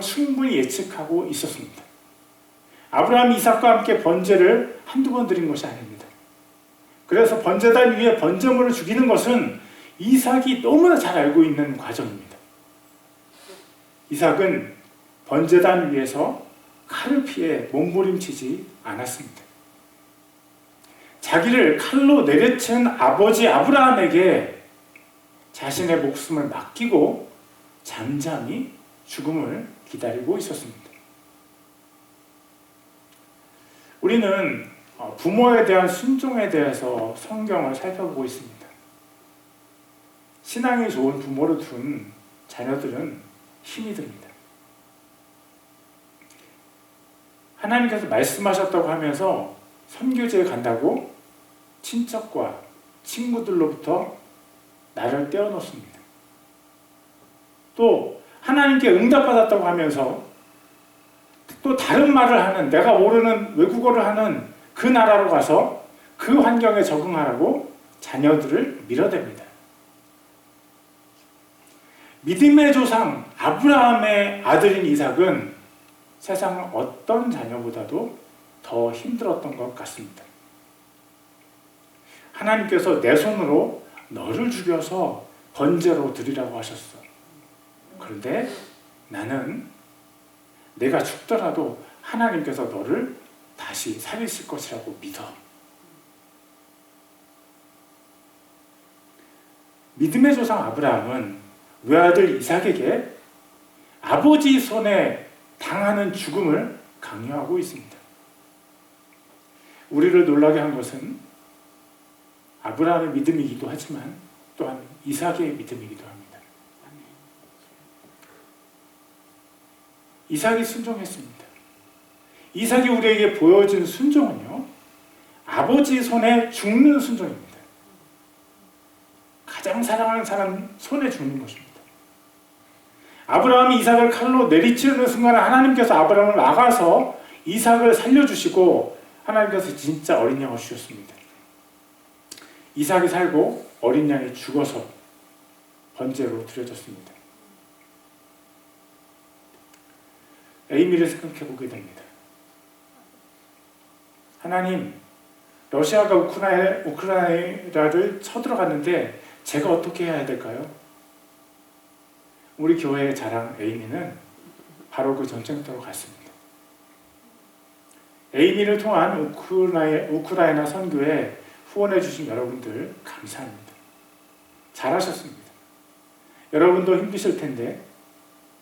충분히 예측하고 있었습니다. 아브라함이 이삭과 함께 번제를 한두 번 드린 것이 아닙니다. 그래서 번제단 위에 번제물을 죽이는 것은 이삭이 너무나 잘 알고 있는 과정입니다. 이삭은 번제단 위에서 칼을 피해 몸부림치지 않았습니다. 자기를 칼로 내려친 아버지 아브라함에게 자신의 목숨을 맡기고 잠잠히 죽음을 기다리고 있었습니다. 우리는 부모에 대한 순종에 대해서 성경을 살펴보고 있습니다. 신앙이 좋은 부모를 둔 자녀들은 힘이 듭니다. 하나님께서 말씀하셨다고 하면서 선교지에 간다고 친척과 친구들로부터 나를 떼어놓습니다. 또 하나님께 응답받았다고 하면서 또 다른 말을 하는, 내가 모르는 외국어를 하는 그 나라로 가서 그 환경에 적응하라고 자녀들을 밀어댑니다. 믿음의 조상 아브라함의 아들인 이삭은 세상 어떤 자녀보다도 더 힘들었던 것 같습니다. 하나님께서 내 손으로 너를 죽여서 번제로 드리라고 하셨어. 그런데 나는 내가 죽더라도 하나님께서 너를 다시 살리실 것이라고 믿어. 믿음의 조상 아브라함은 외아들 이삭에게 아버지 손에 당하는 죽음을 강요하고 있습니다. 우리를 놀라게 한 것은 아브라함의 믿음이기도 하지만 또한 이삭의 믿음이기도 합니다. 이삭이 순종했습니다. 이삭이 우리에게 보여준 순종은요, 아버지 손에 죽는 순종입니다. 가장 사랑하는 사람 손에 죽는 것입니다. 아브라함이 이삭을 칼로 내리치는 순간 하나님께서 아브라함을 막아서 이삭을 살려주시고 하나님께서 진짜 어린 양을 주셨습니다. 이삭이 살고 어린 양이 죽어서 번제로 드려졌습니다. 에이미를 생각해 보게 됩니다. 하나님, 러시아가 우크라이나를 쳐들어갔는데 제가 어떻게 해야 될까요? 우리 교회의 자랑 에이미는 바로 그 전쟁터로 갔습니다. 에이미를 통한 우크라이나 선교에 후원해 주신 여러분들 감사합니다. 잘하셨습니다. 여러분도 힘드실 텐데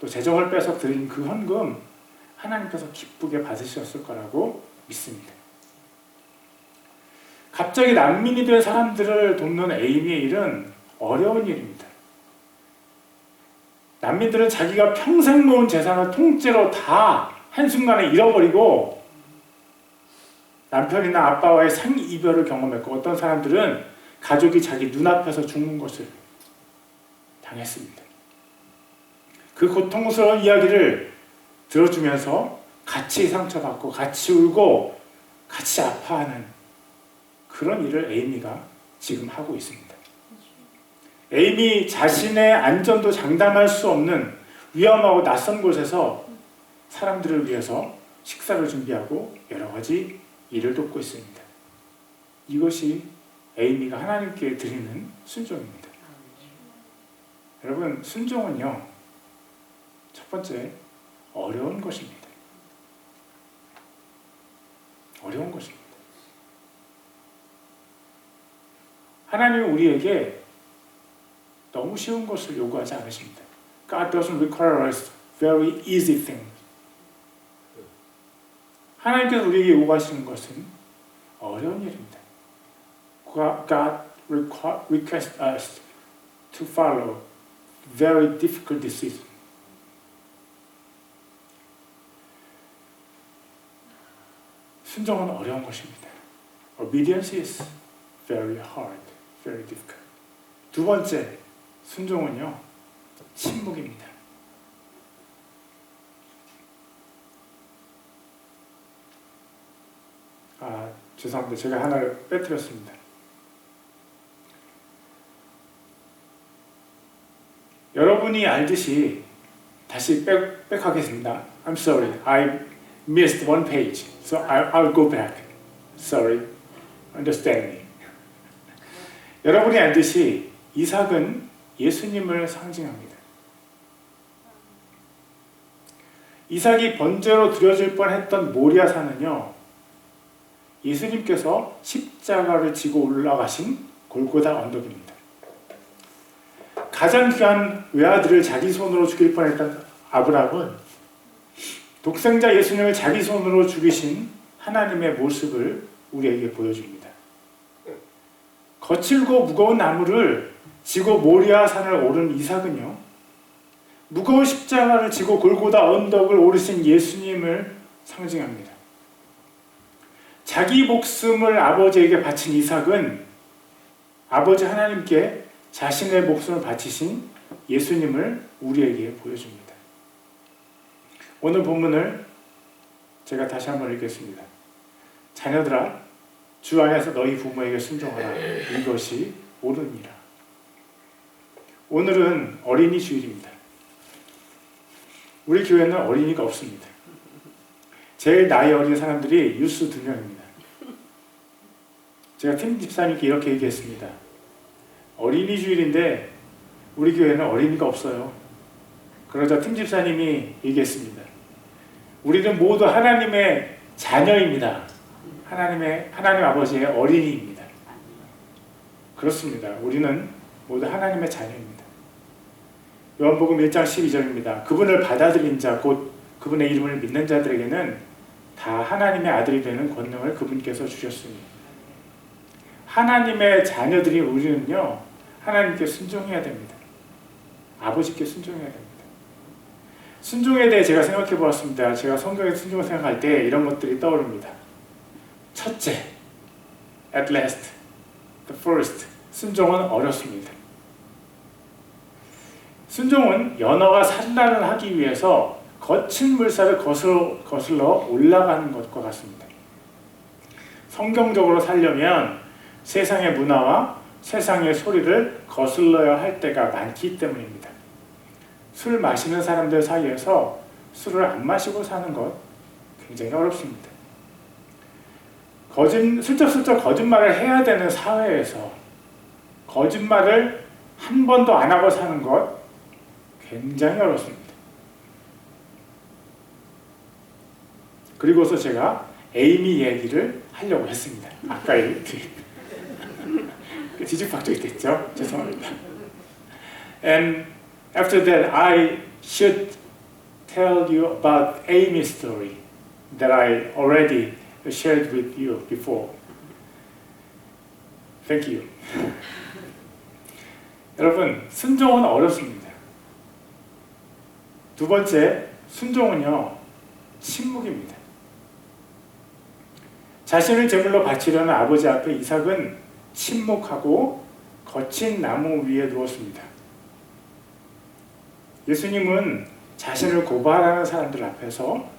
또 재정을 빼서 드린 그 헌금 하나님께서 기쁘게 받으셨을 거라고 믿습니다. 갑자기 난민이 된 사람들을 돕는 에이미의 일은 어려운 일입니다. 난민들은 자기가 평생 모은 재산을 통째로 다 한순간에 잃어버리고 남편이나 아빠와의 생이별을 경험했고 어떤 사람들은 가족이 자기 눈앞에서 죽는 것을 당했습니다. 그 고통스러운 이야기를 들어주면서 같이 상처받고 같이 울고 같이 아파하는 그런 일을 에이미가 지금 하고 있습니다. 에이미 자신의 안전도 장담할 수 없는 위험하고 낯선 곳에서 사람들을 위해서 식사를 준비하고 여러 가지 일을 돕고 있습니다. 이것이 에이미가 하나님께 드리는 순종입니다. 여러분, 순종은요, 첫 번째, 어려운 것입니다. 어려운 것입니다. 하나님은 우리에게 너무 쉬운 것을 요구하지 않으십니다. God doesn't require us very easy things. 하나님께서 우리에게 요구하시는 것은 어려운 일입니다. God requests us to follow very difficult decisions. 순종은 어려운 것입니다. Obedience is very hard, very difficult. 두 번째, 순종은요, 침묵입니다. 죄송합니다. 제가 하나를 빼뜨렸습니다. 여러분이 알듯이 다시 백하겠습니다. I'm sorry, I missed one page, so I'll go back. Sorry, understand me. 여러분이 알듯이 이삭은 예수님을 상징합니다. 이삭이 번제로 드려질 뻔했던 모리아산은요, 예수님께서 십자가를 지고 올라가신 골고다 언덕입니다. 가장 귀한 외아들을 자기 손으로 죽일 뻔했던 아브라함은 독생자 예수님을 자기 손으로 죽이신 하나님의 모습을 우리에게 보여줍니다. 거칠고 무거운 나무를 지고 모리아산을 오른 이삭은요, 무거운 십자가를 지고 골고다 언덕을 오르신 예수님을 상징합니다. 자기 목숨을 아버지에게 바친 이삭은 아버지 하나님께 자신의 목숨을 바치신 예수님을 우리에게 보여줍니다. 오늘 본문을 제가 다시 한번 읽겠습니다. 자녀들아, 주 안에서 너희 부모에게 순종하라. 이것이 옳으니라. 오늘은 어린이 주일입니다. 우리 교회는 어린이가 없습니다. 제일 나이 어린 사람들이 유스 2명입니다. 제가 팀 집사님께 이렇게 얘기했습니다. 어린이 주일인데 우리 교회는 어린이가 없어요. 그러자 팀 집사님이 얘기했습니다. 우리는 모두 하나님의 자녀입니다. 하나님 아버지의 어린이입니다. 그렇습니다. 우리는 모두 하나님의 자녀입니다. 요한복음 1장 12절입니다. 그분을 받아들인 자, 곧 그분의 이름을 믿는 자들에게는 다 하나님의 아들이 되는 권능을 그분께서 주셨으니. 하나님의 자녀들이 우리는요, 하나님께 순종해야 됩니다. 아버지께 순종해야 됩니다. 순종에 대해 제가 생각해 보았습니다. 제가 성경의 순종을 생각할 때 이런 것들이 떠오릅니다. 첫째, at last, the first. 순종은 어렵습니다. 순종은 연어가 산란을 하기 위해서 거친 물살을 거슬러 올라가는 것과 같습니다. 성경적으로 살려면 세상의 문화와 세상의 소리를 거슬러야 할 때가 많기 때문입니다. 술 마시는 사람들 사이에서 술을 안 마시고 사는 것 굉장히 어렵습니다. 슬쩍슬쩍 거짓말을 해야 되는 사회에서 거짓말을 한 번도 안 하고 사는 것 굉장히 어렵습니다. 그리고서 제가 에이미 얘기를 하려고 했습니다. 아까 뒤죽박죽이 됐죠? 죄송합니다. And after that, I should tell you about Amy's story that I already shared with you before. Thank you. 여러분, 순종은 어렵습니다. 두 번째, 순종은요, 침묵입니다. 자신을 제물로 바치려는 아버지 앞에 이삭은 침묵하고 거친 나무 위에 누웠습니다. 예수님은 자신을 고발하는 사람들 앞에서,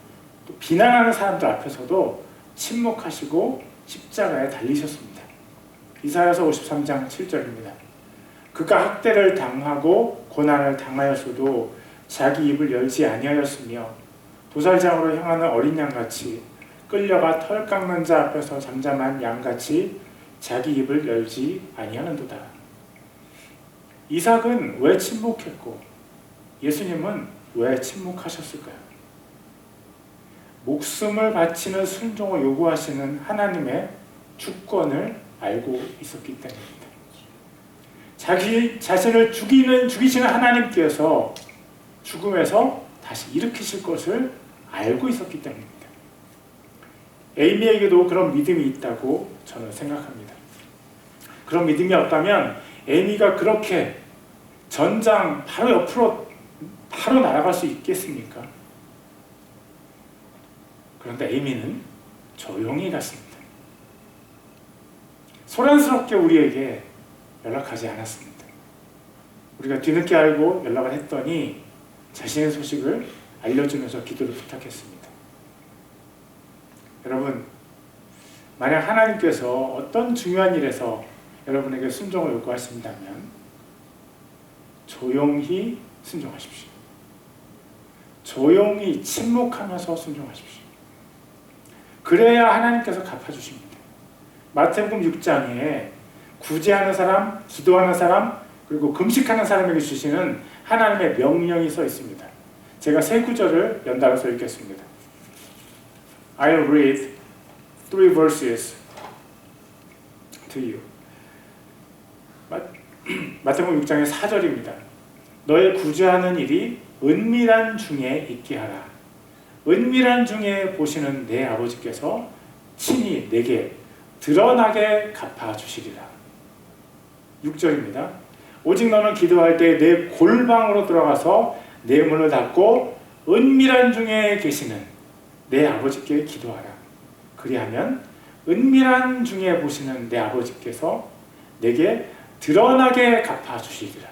또 비난하는 사람들 앞에서도 침묵하시고 십자가에 달리셨습니다. 이사야서 53장 7절입니다. 그가 학대를 당하고 고난을 당하였어도 자기 입을 열지 아니하였으며 도살장으로 향하는 어린 양같이 끌려가 털 깎는 자 앞에서 잠잠한 양같이 자기 입을 열지 아니하는도다. 이삭은 왜 침묵했고 예수님은 왜 침묵하셨을까요? 목숨을 바치는 순종을 요구하시는 하나님의 주권을 알고 있었기 때문입니다. 자기 자신을 죽이시는 하나님께서 죽음에서 다시 일으키실 것을 알고 있었기 때문입니다. 에이미에게도 그런 믿음이 있다고 저는 생각합니다. 그런 믿음이 없다면 에이미가 그렇게 전장 바로 옆으로 바로 날아갈 수 있겠습니까? 그런데 에이미는 조용히 갔습니다. 소란스럽게 우리에게 연락하지 않았습니다. 우리가 뒤늦게 알고 연락을 했더니 자신의 소식을 알려주면서 기도를 부탁했습니다. 여러분, 만약 하나님께서 어떤 중요한 일에서 여러분에게 순종을 요구하신다면 조용히 순종하십시오. 조용히 침묵하면서 순종하십시오. 그래야 하나님께서 갚아주십니다. 마태복음 6장에 구제하는 사람, 기도하는 사람, 그리고 금식하는 사람에게 주시는 하나님의 명령이 써 있습니다. 제가 세 구절을 연달아서 읽겠습니다. I'll read 3 verses to you. 마태복음 6장의 4절입니다. 너의 구제하는 일이 은밀한 중에 있게 하라. 은밀한 중에 보시는 내 아버지께서 친히 내게 드러나게 갚아주시리라. 6절입니다. 오직 너는 기도할 때 내 골방으로 들어가서 내 문을 닫고 은밀한 중에 계시는 내 아버지께 기도하라. 그리하면 은밀한 중에 보시는 내 아버지께서 내게 드러나게 갚아주시리라.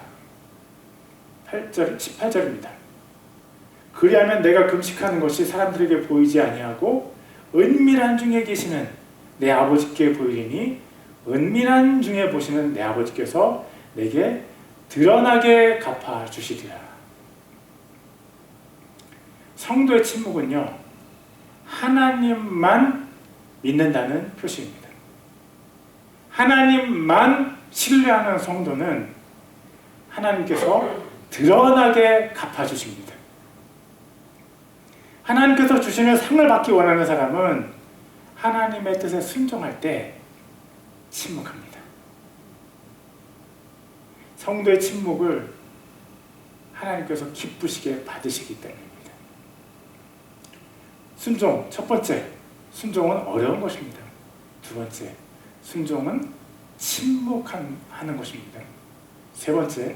18절입니다. 그리하면 내가 금식하는 것이 사람들에게 보이지 아니하고 은밀한 중에 계시는 내 아버지께 보이리니 은밀한 중에 보시는 내 아버지께서 내게 드러나게 갚아주시리라. 성도의 침묵은요, 하나님만 믿는다는 표시입니다. 하나님만 신뢰하는 성도는 하나님께서 드러나게 갚아주십니다. 하나님께서 주시는 상을 받기 원하는 사람은 하나님의 뜻에 순종할 때 침묵합니다. 성도의 침묵을 하나님께서 기쁘시게 받으시기 때문입니다. 순종, 첫 번째, 순종은 어려운 것입니다. 두 번째, 순종은 침묵하는 것입니다. 세 번째,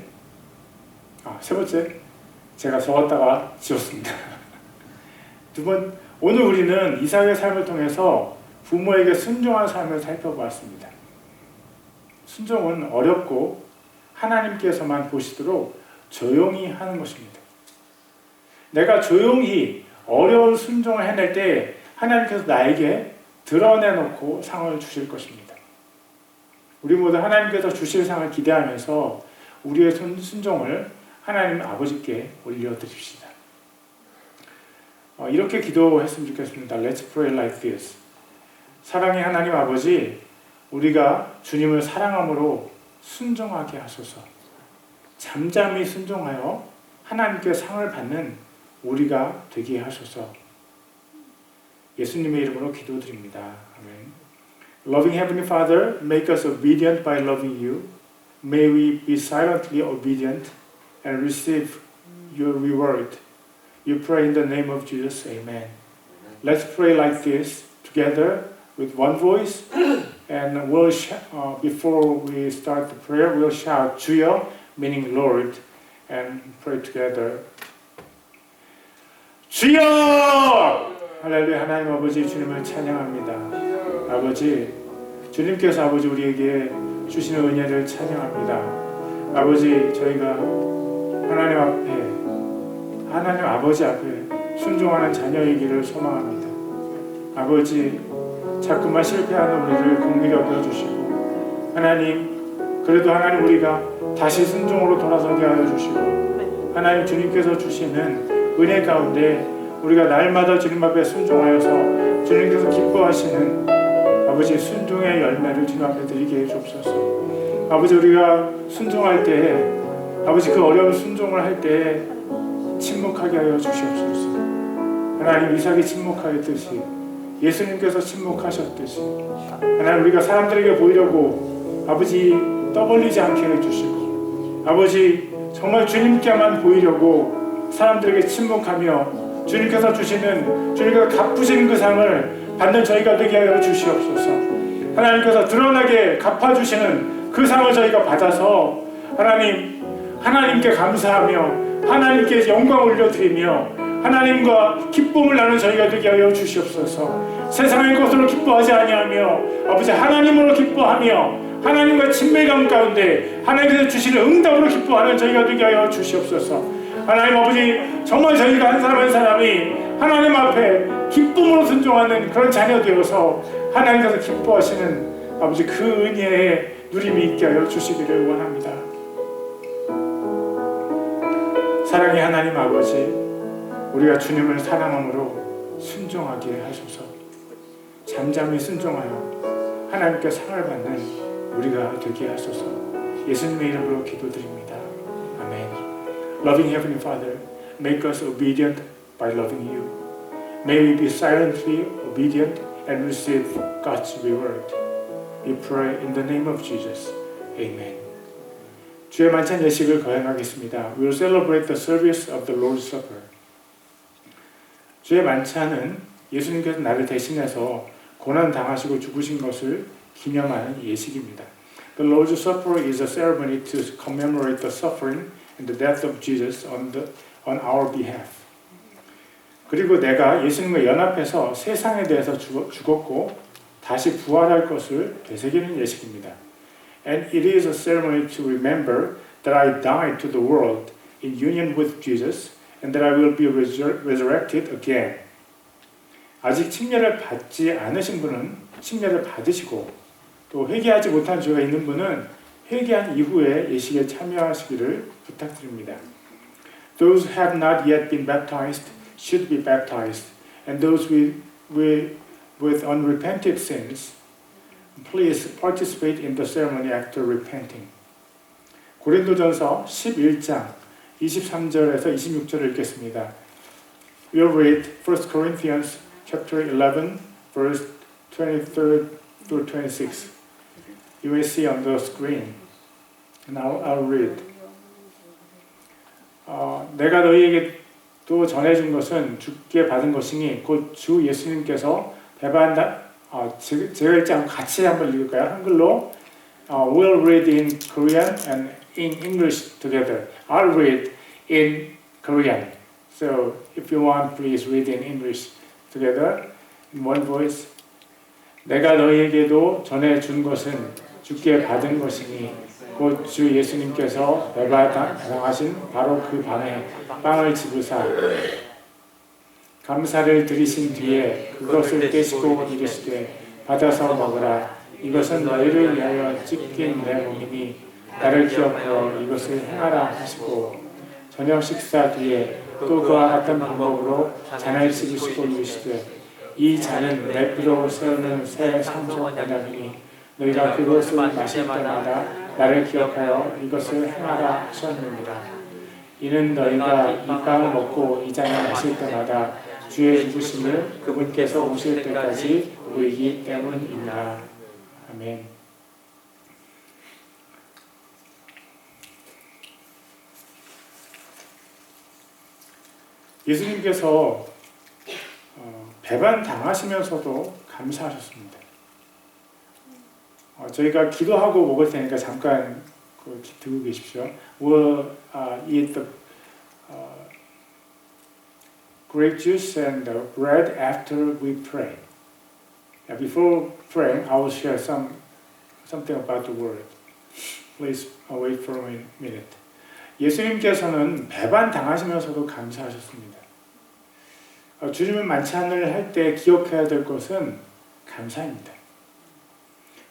제가 적었다가 지웠습니다. 오늘 우리는 이삭의 삶을 통해서 부모에게 순종한 삶을 살펴보았습니다. 순종은 어렵고 하나님께서만 보시도록 조용히 하는 것입니다. 내가 조용히 어려운 순종을 해낼 때 하나님께서 나에게 드러내놓고 상을 주실 것입니다. 우리 모두 하나님께서 주실 상을 기대하면서 우리의 순종을 하나님 아버지께 올려드립시다. 이렇게 기도했으면 좋겠습니다. Let's pray like this. 사랑의 하나님 아버지, 우리가 주님을 사랑함으로 순종하게 하소서. 잠잠히 순종하여 하나님께 상을 받는 우리가 되게 하소서. 예수님의 이름으로 기도드립니다. 아멘. Loving Heavenly Father, make us obedient by loving you. May we be silently obedient and receive your reward. You pray in the name of Jesus. Amen. Let's pray like this together with one voice, and before we start the prayer, we'll shout 주여, meaning Lord, and pray together. 주여! 할렐루야. 하나님 아버지, 주님을 찬양합니다. 아버지, 주님께서 아버지 우리에게 주시는 은혜를 찬양합니다. 아버지, 저희가 하나님 아버지 앞에 순종하는 자녀이기를 소망합니다. 아버지, 자꾸만 실패하는 우리를 긍휼히 여겨주시고, 그래도 하나님 우리가 다시 순종으로 돌아서게 하여 주시고, 하나님 주님께서 주시는 은혜 가운데 우리가 날마다 주님 앞에 순종하여서 주님께서 기뻐하시는 아버지 순종의 열매를 주님 앞에 드리게 해주옵소서. 아버지, 우리가 순종할 때에, 아버지 그 어려운 순종을 할 때에 침묵하게 하여 주시옵소서. 하나님, 이삭이 침묵하였듯이, 예수님께서 침묵하셨듯이, 하나님 우리가 사람들에게 보이려고 아버지 떠벌리지 않게 해주시고, 아버지 정말 주님께만 보이려고 사람들에게 침묵하며 주님께서 갚으시는 그 상을 받는 저희가 되게 하여 주시옵소서. 하나님께서 드러나게 갚아주시는 그 상을 저희가 받아서 하나님께 감사하며 하나님께 영광 올려드리며 하나님과 기쁨을 나누는 저희가 되게 하여 주시옵소서. 세상의 것으로 기뻐하지 아니하며 아버지 하나님으로 기뻐하며 하나님과 친밀감 가운데 하나님께서 주시는 응답으로 기뻐하는 저희가 되게 하여 주시옵소서. 하나님 아버지, 정말 저희가 한 사람 한 사람이 하나님 앞에 기쁨으로 순종하는 그런 자녀 되어서 하나님께서 기뻐하시는 아버지 그 은혜의 누림이 있게 하여 주시기를 원합니다. 사랑의 하나님 아버지, 우리가 주님을 사랑함으로 순종하게 하소서. 잠잠히 순종하여 하나님께 상을 받는 우리가 되게 하소서. 예수님의 이름으로 기도드립니다. 아멘. Loving Heavenly Father, make us obedient by loving you. May we be silently obedient and receive God's reward. We pray in the name of Jesus. Amen. 주의 만찬 예식을 거행하겠습니다. We will celebrate the service of the Lord's Supper. 주의 만찬은 예수님께서 나를 대신해서 고난 당하시고 죽으신 것을 기념하는 예식입니다. The Lord's Supper is a ceremony to commemorate the suffering and the death of Jesus on our behalf. 그리고 내가 예수님과 연합해서 세상에 대해서 죽었고 다시 부활할 것을 되새기는 예식입니다. And it is a ceremony to remember that I died to the world in union with Jesus and that I will be resurrected again. 아직 침례를 받지 않으신 분은 침례를 받으시고 또 회개하지 못한 죄가 있는 분은 회개한 이후에 예식에 참여하시기를 부탁드립니다. Those who have not yet been baptized should be baptized, and those with unrepented sins, please participate in the ceremony after repenting. 고린도전서 11장 23절에서 26절을 읽겠습니다. We'll read 1 Corinthians chapter 11, verse 23 through 26. You will see on the screen. And I'll read. 내가 너희에게 또 전해준 것은 주께 받은 것이니 곧 주 예수님께서 제가 읽지 않고 같이 한번 읽을까요? 한글로. We'll read in Korean and in English together. I'll read in Korean. So if you want, please read in English together in one voice. 내가 너희에게도 전해준 것은 주께 받은 것이니 곧 주 예수님께서 배반당하신 바로 그 밤에 빵을 집으사 감사를 드리신 뒤에 그것을 떼시고 이르시되 받아서 먹으라. 이것은 너희를 위하여 찢긴 내 몸이니 나를 기억하여 이것을 행하라 하시고 저녁 식사 뒤에 또 그와 같은 방법으로 잔을 씹으시고 이르시되 이 잔은 내 피로 세우는 새 상속 언약이니 너희가 그것을 마실 때마다 나를 기억하여 이것을 행하라 하셨느니라. 이는 너희가 이 빵을 먹고 이 잔을 마실 때마다 주의 죽으심을 그분께서 오실 때까지 보이기 때문이니라. 아멘. 예수님께서 배반 당하시면서도 감사하셨습니다. 저희가 기도하고 먹을 테니까 잠깐 듣고 계십시오. We'll eat the grape juice and the bread after we pray. Before praying, I will share something about the word. Please wait for a minute. 예수님께서는 배반 당하시면서도 감사하셨습니다. 주님의 만찬을 할 때 기억해야 될 것은 감사입니다.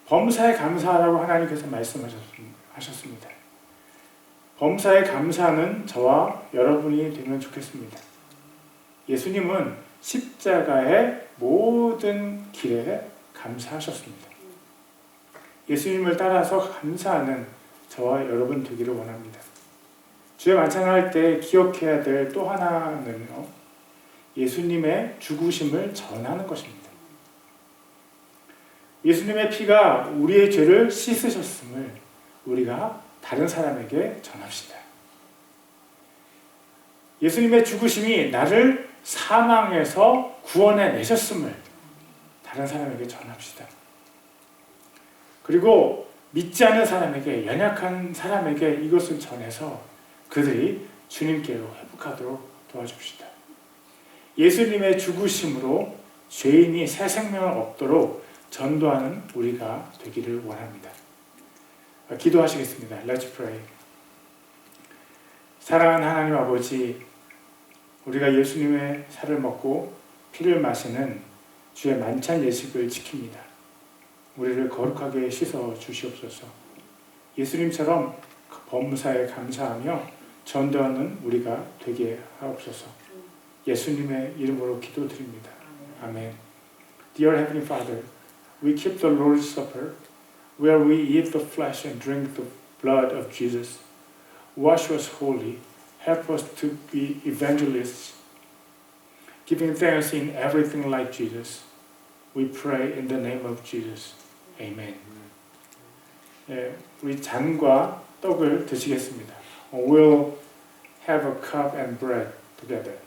범사에 감사하라고 하나님께서 말씀하셨습니다. 범사에 감사하는 저와 여러분이 되면 좋겠습니다. 예수님은 십자가의 모든 길에 감사하셨습니다. 예수님을 따라서 감사하는 저와 여러분 되기를 원합니다. 주의 만찬을 할 때 기억해야 될 또 하나는요, 예수님의 죽으심을 전하는 것입니다. 예수님의 피가 우리의 죄를 씻으셨음을 우리가 다른 사람에게 전합시다. 예수님의 죽으심이 나를 사망에서 구원해 내셨음을 다른 사람에게 전합시다. 그리고 믿지 않는 사람에게, 연약한 사람에게 이것을 전해서 그들이 주님께로 회복하도록 도와줍시다. 예수님의 죽으심으로 죄인이 새 생명을 얻도록 전도하는 우리가 되기를 원합니다. 기도하시겠습니다. Let's pray. 사랑하는 하나님 아버지, 우리가 예수님의 살을 먹고 피를 마시는 주의 만찬 예식을 지킵니다. 우리를 거룩하게 씻어 주시옵소서. 예수님처럼 범사에 감사하며 전도하는 우리가 되게 하옵소서. 예수님의 이름으로 기도드립니다. 아멘. Dear Heavenly Father, we keep the Lord's Supper, where we eat the flesh and drink the blood of Jesus. Wash us holy. Help us to be evangelists, giving thanks in everything like Jesus. We pray in the name of Jesus. Amen. 예, 우리 잔과 떡을 드시겠습니다. We'll have a cup and bread together.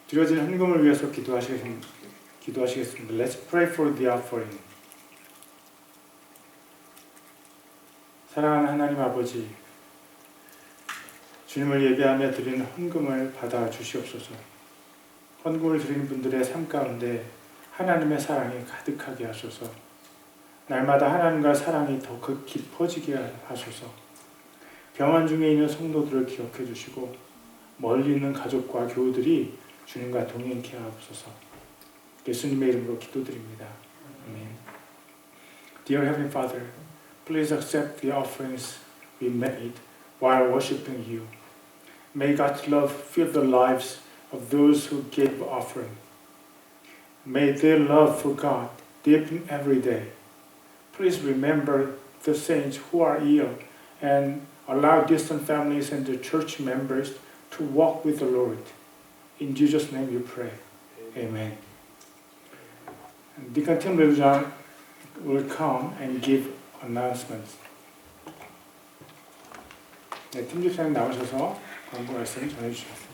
드려진 헌금을 위해서 기도하시겠습니다. Let's pray for the offering. 사랑하는 하나님 아버지, 주님을 예배하며 드리는 헌금을 받아 주시옵소서. 헌금을 드리는 분들의 삶 가운데 하나님의 사랑이 가득하게 하소서. 날마다 하나님과 사랑이 더 깊어지게 하소서. 병환 중에 있는 성도들을 기억해 주시고 멀리 있는 가족과 교우들이 주님과 동행케 하옵소서. 예수님의 이름으로 기도드립니다. 아멘. Dear Heavenly Father, please accept the offerings we made while worshiping you. May God's love fill the lives of those who gave offering. May their love for God deepen every day. Please remember the saints who are ill and allow distant families and the church members to walk with the Lord. In Jesus' name we pray. Amen. Deacon Tim Lelujan will come and give announcements. 네, 팀 집사님 나오셔서 광고 말씀을 전해주셨습니다.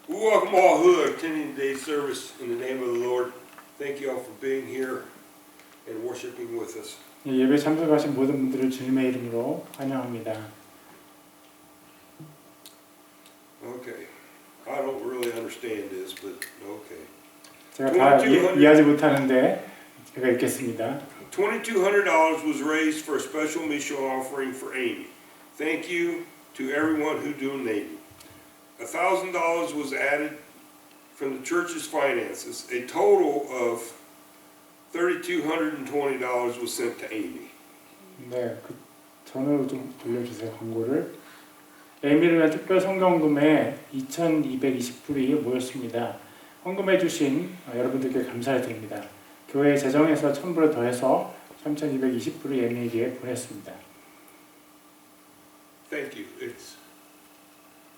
We welcome all who are attending today's service in the name of the Lord. Thank you all for being here and worshiping with us. 예배 참석하신 모든 분들을 주님의 이름으로 환영합니다. Okay. I don't really understand this, but okay. 제가 다 이해하지 못하는데 제가 읽겠습니다. $2,200 was raised for a special mission offering for Amy. Thank you to everyone who donated. $1,000 was added from the church's finances. A total of $3,220 was sent to Amy. 네, 그 전으로 좀 돌려주세요. 광고를. 에이미를 위한 특별 성경금에 2,220불이 모였습니다. 헌금해 주신 여러분들께 감사를 드립니다. 교회 재정에서 1,000불을 더해서 3,220불을 에이미에게 보냈습니다. Thank you.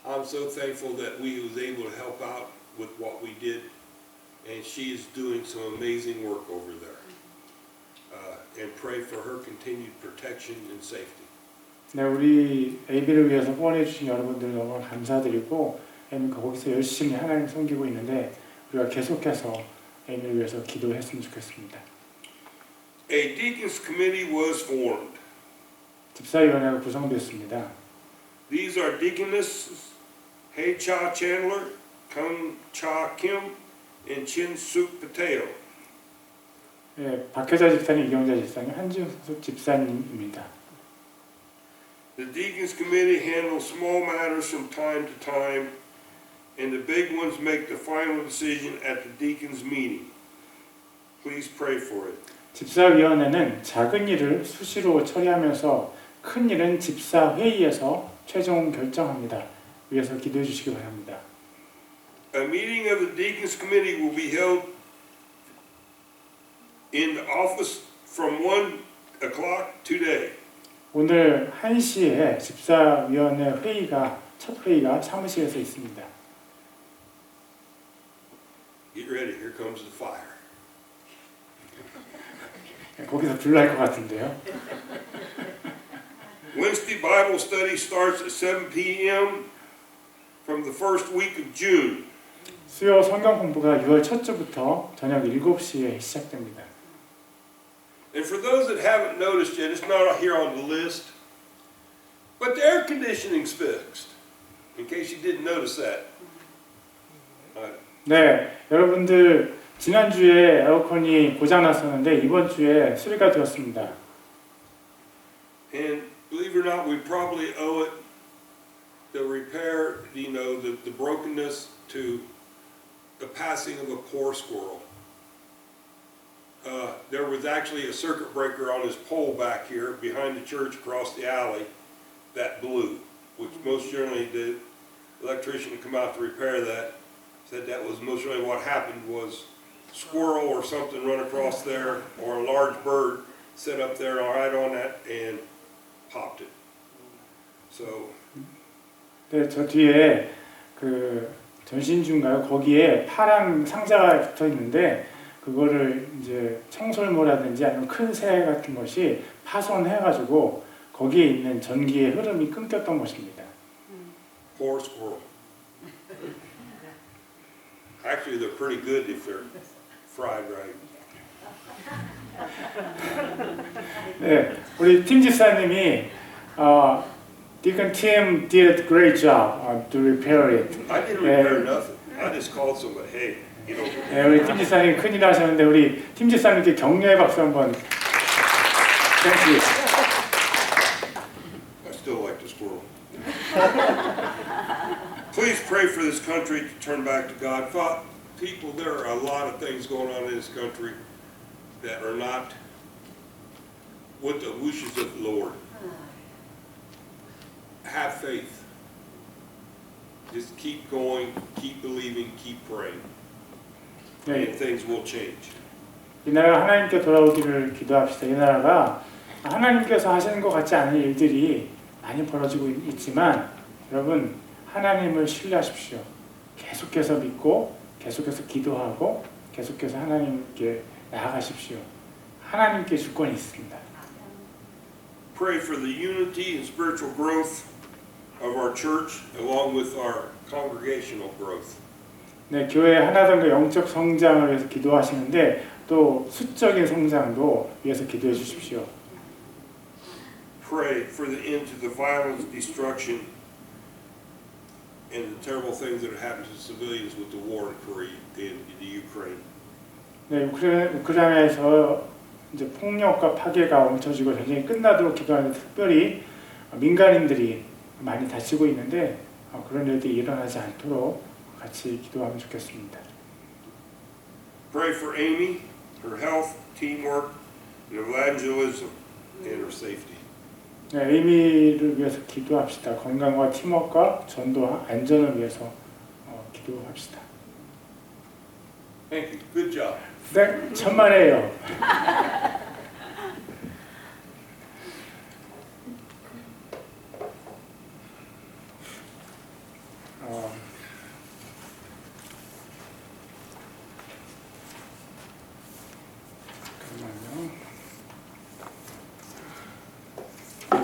I'm so thankful that we was able to help out with what we did, and she is doing some amazing work over there. And pray for her continued protection and safety. 네, 우리 에이비를 위해서 후원해 주신 여러분들 너무 감사드리고 에이미가 거기서 열심히 하나님 섬기고 있는데 우리가 계속해서 에이미를 위해서 기도했으면 좋겠습니다. A deacons committee was formed. 집사위원회가 구성되었습니다. These are Deaconesses Hei Cha Chandler, Kang Cha Kim, and Chin Suk Patel. 예, 박혜자 집사님, 이경자 집사님, 한준숙 집사님입니다. The Deacons Committee handles small matters from time to time, and the big ones make the final decision at the Deacons meeting. Please pray for it. 집사위원회는 작은 일을 수시로 처리하면서 큰 일은 집사회의에서 최종 결정합니다. 위해서 기도해 주시기 바랍니다. A meeting of the Deacons Committee will be held in the office from 1 o'clock today. 오늘 1시에 집사위원회 회의가 첫 회의가 사무실에서 있습니다. Get ready, here comes the fire. 거기서 불날 것 같은데요. Wednesday Bible study starts at 7 p.m. from the first week of June. 수요 성경 공부가 6월 첫 주부터 저녁 7시에 시작됩니다. And for those that haven't noticed yet, it's not here on the list, but the air conditioning's fixed. In case you didn't notice that. 네, 여러분들 지난주에 에어컨이 고장 났었는데 이번 주에 수리가 되었습니다. And believe it or not, we probably owe it the repair, you know, the brokenness to the passing of a poor squirrel. There was actually a circuit breaker on his pole back here behind the church across the alley that blew, which most generally the electrician to come out to repair that said that was most generally what happened was squirrel or something run across there or a large bird set up there right on that and popped it. So 네, 저 뒤에 그 전신주인가요? 거기에 파란 상자가 붙어 있는데 그거를 이제 청설모라든지 아니면 큰 새 같은 것이 파손해가지고 거기에 있는 전기의 흐름이 끊겼던 것입니다. poor squirrel. Actually, they're pretty good if they're fried right. 네, 우리 팀 집사님이 Deacon Tim did a great job to repair it. I didn't repair nothing. I just called somebody, hey, you know. 네, 우리 팀 집사님 큰일 하셨는데 우리 팀 집사님께 격려의 박수 한번. Thank you. I still like the squirrel. Please pray for this country to turn back to God. People, there are a lot of things going on in this country that are not with the wishes of the Lord. Have faith. Just keep going, keep believing, keep praying. 네, And things will change. 이 나라가 하나님께 돌아오기를 기도합시다. 이 나라가 하나님께서 하시는 것 같지 않은 일들이 많이 벌어지고 있지만 여러분 하나님을 신뢰하십시오. 계속해서 믿고 계속해서 기도하고 계속해서 하나님께 나아가십시오. 하나님께 주권이 있습니다. Pray for the unity and spiritual growth of our church along with our congregational growth. 네, 교회 하나됨과 영적 성장을 위해서 기도하시는데 또 수적인 성장도 위해서 기도해 주십시오. Pray for the end to the violence, destruction, and the terrible things that have happened to civilians with the war in the Ukraine. 네, 우크라이나에서 이제 폭력과 파괴가 멈춰지고 전쟁이 끝나도록 기도하는데 특별히 민간인들이 많이 다치고 있는데 그런 일들이 일어나지 않도록 같이 기도하면 좋겠습니다. Pray for Amy, her health, teamwork, and evangelism, and her safety. 네, 에이미를 위해서 기도합시다. 건강과 팀워크와 전도와 안전을 위해서 기도합시다. Thank you. Good job. 네, 천만에요.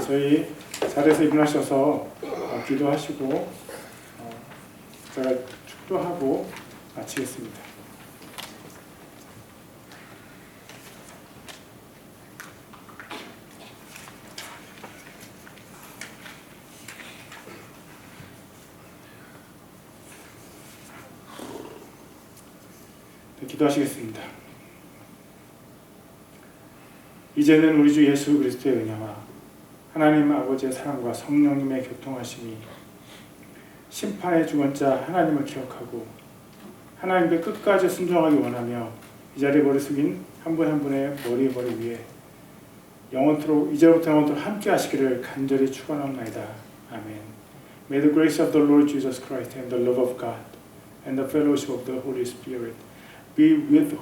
저희 자리에서 일어나셔서 기도하시고 제가 축도하고 마치겠습니다. 네, 기도하시겠습니다. 이제는 우리 주 예수 그리스도의 은혜와 하나님 아버지의 사랑과 성령님의 교통하심이 심판의 주권자 하나님을 기억하고 하나님께 끝까지 순종하기 원하며 이 자리에 머리 숙인 한 분 한 분의 머리 위에 영원토록 이제부터 영원토록 함께 하시기를 간절히 축원합니다. 아멘. May the grace of the Lord Jesus Christ and the love of God and the fellowship of the Holy Spirit be with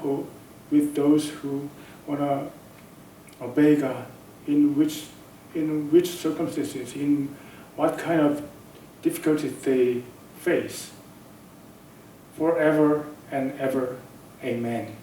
those who wanna obey God in which circumstances, in what kind of difficulties they face, forever and ever. Amen.